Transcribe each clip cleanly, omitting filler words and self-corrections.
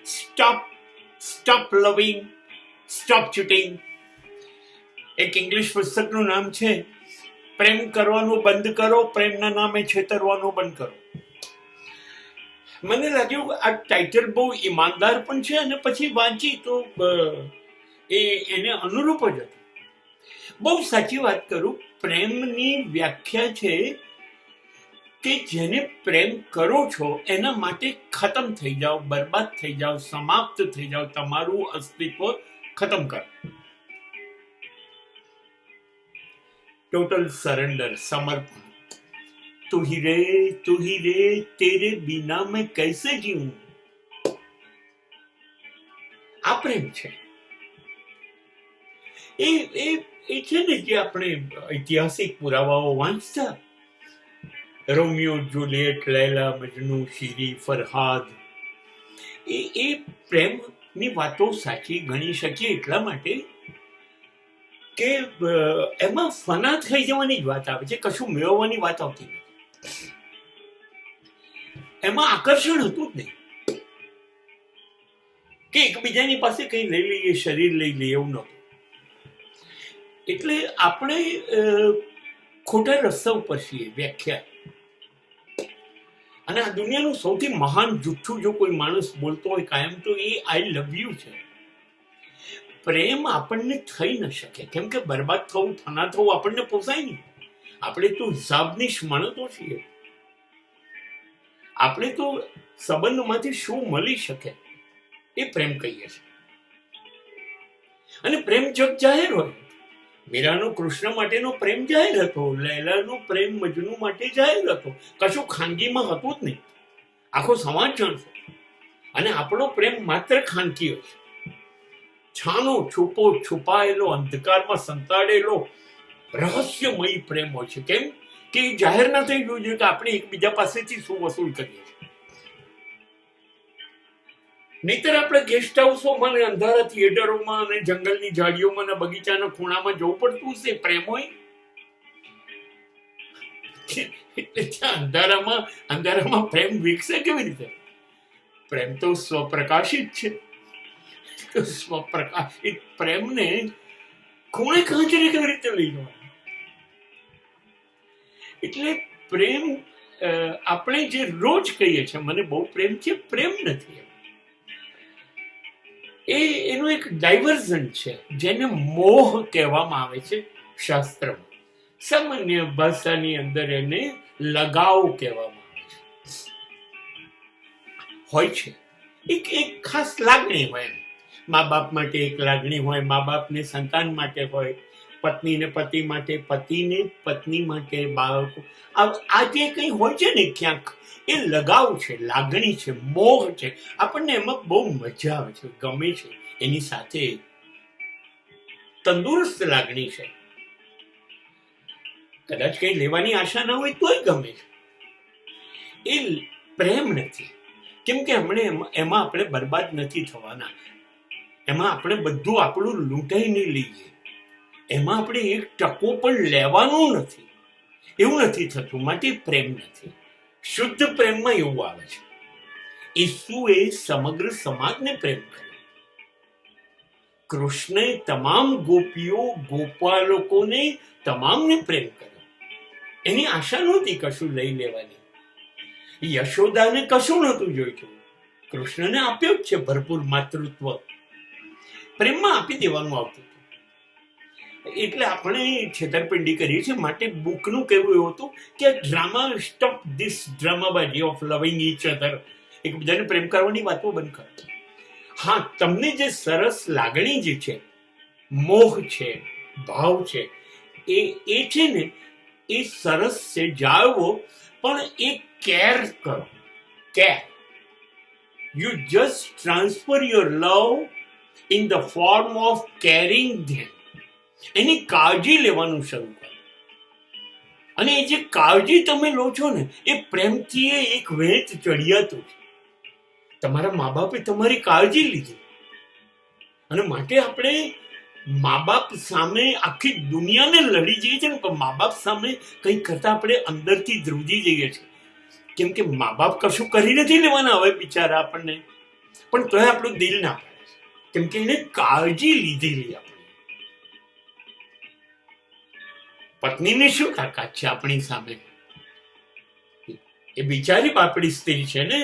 Stop લવિંગ, stop cheating. એક English પુસ્તકનું નામ છે પ્રેમ કરવાનું બંધ કરો, પ્રેમના નામે છેતરવાનું બંધ કરો. મને લાગ્યું આ ટાઇટલ બહુ ઈમાનદાર પણ છે, અને પછી વાંચી તો એને અનુરૂપ જ હતું. બહુ સાચી વાત કરું, પ્રેમની વ્યાખ્યા છે કે જેને પ્રેમ કરો છો એના માટે ખતમ થઈ જાઓ, બરબાદ થઈ જાઓ, સમાપ્ત થઈ જાઓ, તમારું અસ્તિત્વ ખતમ કરો. टोटल सरेंडर, समर्पण. तू ही रे तेरे बिना मैं कैसे जीऊं. આ પ્રેમ છે. એ છે ને જે આપણે ઐતિહાસિક પુરાવાઓ વાંચતા, Romeo Juliet, Laila Majnu, શીરી Farhad, એ પ્રેમની વાતો સાચી ગણી શકીએ એટલા માટે કે એમાં ફના થઈ જવાની જ વાત આવે છે, કશું મેળવવાની વાત આવતી નથી. એમાં આકર્ષણ હતું જ નહીં કે એકબીજાની પાસે કંઈ લઈ લઈએ, શરીર લઈ લઈએ, એવું નહોતું. એટલે આપણે ખોટા રસ્તા ઉપર છીએ વ્યાખ્યા. અને આ દુનિયાનું સૌથી મહાન જુઠ્ઠું જો કોઈ માણસ બોલતો હોય કાયમ તો એ આઈ લવ યુ છે. પ્રેમ આપણને થઈ ન શકે, કેમ કે બરબાદ થવું, ફના થવું આપણને પોસાય નહીં. આપણે તો હિસાબની માણસો છીએ. આપણે તો સંબંધમાંથી શું મળી શકે એ પ્રેમ કહીએ છીએ. અને પ્રેમ જગ જાહેર હોય. મીરાનો કૃષ્ણ માટેનો પ્રેમ જાહેર હતો, લૈલાનો પ્રેમ મજનુ માટે જાહેર હતો, કશું ખાનગીમાં હતું જ નહીં. આખો સમાજ જાણતો. અને આપણો પ્રેમ માત્ર ખાનગી હોય છે. છાનો છુપો, છુપાયેલો, અંધકારમાં સંતાડેલો રહસ્યમય પ્રેમ હોય છે. કેમ કે જાહેર ના થઈ ગયું છે કે આપણે એકબીજા પાસેથી શું વસૂલ કરીએ છીએ. નહીતર આપણે ગેસ્ટ હાઉસોમાં, અંધારા થિયેટરોમાં અને જંગલની ઝાડીઓમાં અને બગીચાના ખૂણામાં જવું પડતું હશે પ્રેમ હોય. એટલે ત્યાં અંધારામાં પ્રેમ વિકસે કેવી રીતે? પ્રેમ તો સ્વપ્રકાશિત છે. સ્વપ્રકાશિત પ્રેમને ખૂણે ખાંચરે કેવી રીતે લઈ જવાનું? એટલે પ્રેમ આપણે જે રોજ કહીએ છીએ મને બહુ પ્રેમ છે, પ્રેમ નથી. એનું એક ડાયવર્ઝન છે જેને મોહ કહેવામાં આવે છે શાસ્ત્રમાં. સામાન્ય ભાષાની અંદર એને લગાવ કહેવામાં આવે છે. હોય છે એક ખાસ લાગણી હોય. મા બાપ માટે એક લાગણી હોય, મા બાપને સંતાન માટે હોય, પત્નીને પતિ માટે, પતિને પત્ની માટે, બાળકો. આ જે કંઈ હોય છે ને ક્યાંક એ લગાવ છે, લાગણી છે, મોહ છે. આપણને એમાં બહુ મજા આવે છે, ગમે છે. એની સાથે તંદુરસ્ત લાગણી છે. કદાચ કંઈ લેવાની આશા ના હોય તોય ગમે છે. એ પ્રેમ નથી. કેમ કે એમાં આપણે બરબાદ નથી થવાના. એમાં આપણે બધું આપણું લૂંટાઈને લઈએ. એમાં આપણે એક ટકો પણ લેવાનું નથી. એવું નથી થતું. માટે પ્રેમ નથી. શુદ્ધ પ્રેમમાં એવું આવે છે. ઈસુએ સમગ્ર સમાજને પ્રેમ કર્યો. કૃષ્ણે તમામ ગોપીઓ, ગોપાલકોને, તમામને પ્રેમ કર્યો. એની આશા નહોતી કશું લઈ લેવાની. યશોદાને કશું નહોતું જોઈતું. કૃષ્ણને આપ્યો જ છે ભરપૂર માતૃત્વ. પ્રેમમાં આપી દેવાનું આવતું હતું. એટલે આપણે છેતરપિંડી કરીએ છીએ. માટે બુકનું કહેવું એવું હતું કે ડ્રામા, સ્ટોપ ધીસ ડ્રામાબાજી ઓફ લવિંગ ઈચ અધર. એકબીજાને પ્રેમ કરવાની વાતો બંધ કરો. હા, તમને જે સરસ લાગણી જે છે, મોહ છે, ભાવ છે, એ છે ને એ સરસ છે, જાળવો. પણ એ કેર કરો. Care. You just transfer your love in the form of caring them. એની કાળજી લેવાનું શરૂ કરો. અને એ જે કાળજી તમે લો છો ને એ પ્રેમથી એક વેચ ચડિયાતું છે. તમારા મા બાપે તમારી કાળજી લીધી. અને માટે આપણે મા બાપ સામે આખી દુનિયાને લડી જઈએ છીએ ને, પણ મા બાપ સામે કંઈક કરતા આપણે અંદરથી ધ્રુજી જઈએ છીએ. કેમ કે મા બાપ કશું કરી નથી લેવાના હવે બિચારા આપણને. પણ તોય આપણું દિલ ના પાડે છે, કેમ કે એને કાળજી લીધેલી આપણી. પત્નીની શું તાકાત છે આપણી સામે? એ બિચારી બાપડી સ્ત્રી છે ને.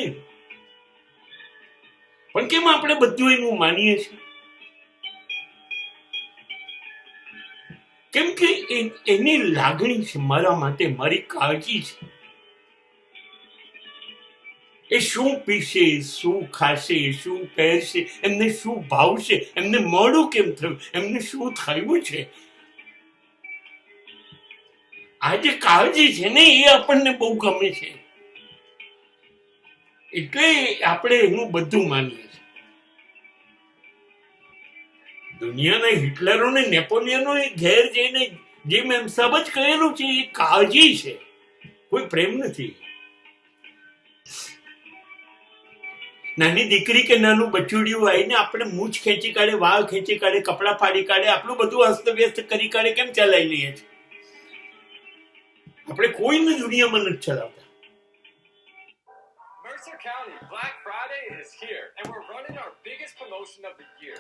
પણ કેમ આપણે બધું એનું માનીએ છીએ? કેમ કે એની લાગણી છે મારા માટે, મારી કાળજી છે. એ શું પીશે, શું ખાશે, શું પહેરશે, એમને શું ભાવશે, એમને મોડું કેમ થયું, એમને શું થયું છે, આ જે કાળજી છે ને એ આપણને બહુ ગમે છે. એટલે આપણે એનું બધું માનીએ છીએ. દુનિયાના હિટલરો ને નેપોલિયનો ઘેર જઈને જે મેં સબજ કહેલું છે એ કાળજી છે, કોઈ પ્રેમ નથી. નાની દીકરી કે નાનું બચુડિયું આવીને આપણે મૂછ ખેંચી કાઢે, વાળ ખેંચી કાઢે, કપડાં ફાડી કાઢે, આપણું બધું અસ્તવ્યસ્ત કરી કાઢે, કેમ ચલાવી લઈએ છીએ? આપણે કોઈને દુનિયામાં નથી ચલાવતા. Mercer County Black Friday is here, and we're running our biggest promotion of the year.